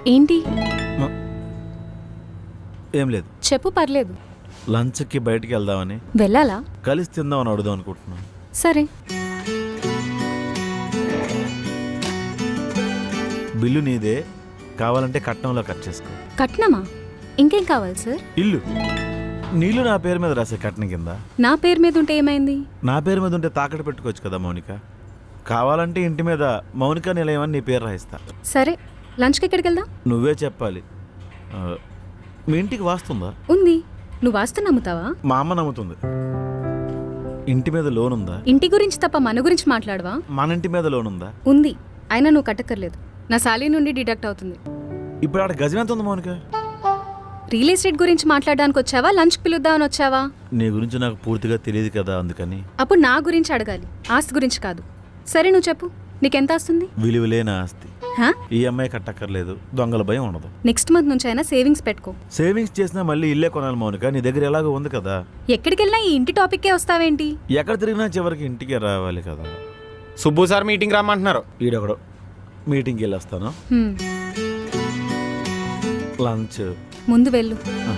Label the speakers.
Speaker 1: ఏంటి?
Speaker 2: ఏం లేదు,
Speaker 1: చెప్పు, పర్లేదు.
Speaker 2: లంచ్కి బయటికి వెళ్దామని,
Speaker 1: వెళ్ళాలా?
Speaker 2: కలిసి తిందామని అడుగుదాం అనుకుంటున్నాను.
Speaker 1: సరే.
Speaker 2: బిల్లు నీదే, కావాలంటే కట్నంలో కట్ చేసుకో.
Speaker 1: కట్నమా? ఇంకేం కావాలి సార్?
Speaker 2: ఇల్లు నీళ్ళు నా పేరు మీద రాసే కట్నం కింద.
Speaker 1: నా పేరు మీద ఉంటే ఏమైంది?
Speaker 2: నా పేరు మీద ఉంటే తాకట్టు పెట్టుకోవచ్చు కదా మౌనిక. కావాలంటే ఇంటి మీద మౌనిక నిలయమని నీ పేరు రాయిస్తా.
Speaker 1: సరే, లంచ్కి ఎక్కడికి వెళ్దాం?
Speaker 2: నువ్వే చెప్పాలి. మీ ఇంటికి వాస్తుందా?
Speaker 1: ఉంది. నువ్వు వాస్తు నమ్ముతావా?
Speaker 2: మా అమ్మ నమ్ముతుంది. ఇంటి మీద లోన్ ఉందా?
Speaker 1: ఇంటి గురించి తప్ప మన గురించి మాట్లాడవా?
Speaker 2: మన ఇంటి మీద లోన్ ఉందా?
Speaker 1: ఉంది. అయినా నువ్వు కట్టక్కర్లేదు. నా శాలరీ నుండి డిడక్ట్ అవుతుంది.
Speaker 2: ఇప్పుడు ఆడ గజం ఎంత ఉంది మౌనిక?
Speaker 1: రియల్ ఎస్టేట్ గురించి మాట్లాడడానికి వచ్చావా, లంచ్ పిలుద్దామని వచ్చావా?
Speaker 2: నీ గురించి నాకు పూర్తిగా తెలియదు కదా, అందుకని.
Speaker 1: అప్పుడు నా గురించి అడగాలి, ఆస్తి గురించి కాదు. సరే, నువ్వు చెప్పు. నీకెంత వస్తుంది?
Speaker 2: విలువలేని ఆస్తి.
Speaker 1: హా?
Speaker 2: ఈఎంఐ కట్టక్కర్లేదు, దొంగల భయం ఉండదు.
Speaker 1: నెక్స్ట్ మంత్ నుంచి అయినా సేవింగ్స్ పెట్టుకో.
Speaker 2: సేవింగ్స్ చేసినా మళ్ళీ ఇల్లే కొనాలి మౌనిక. నీ దగ్గర ఎలాగో ఉంది కదా.
Speaker 1: ఎక్కడికి వెళ్ళినా ఈ ఇంటి టాపిక్కే వస్తావేంటి?
Speaker 2: ఎక్కడ తిరిగినా చివరికి ఇంటికే రావాలి కదా.
Speaker 3: సుబ్బు సార్ మీటింగ్ రమ్మంటున్నారు.
Speaker 2: ఈడొకడు. మీటింగ్కి వెళ్ళొస్తాను.
Speaker 1: హ్మ్.
Speaker 2: లంచ్
Speaker 1: ముందు వెళ్ళు.
Speaker 2: ఆ.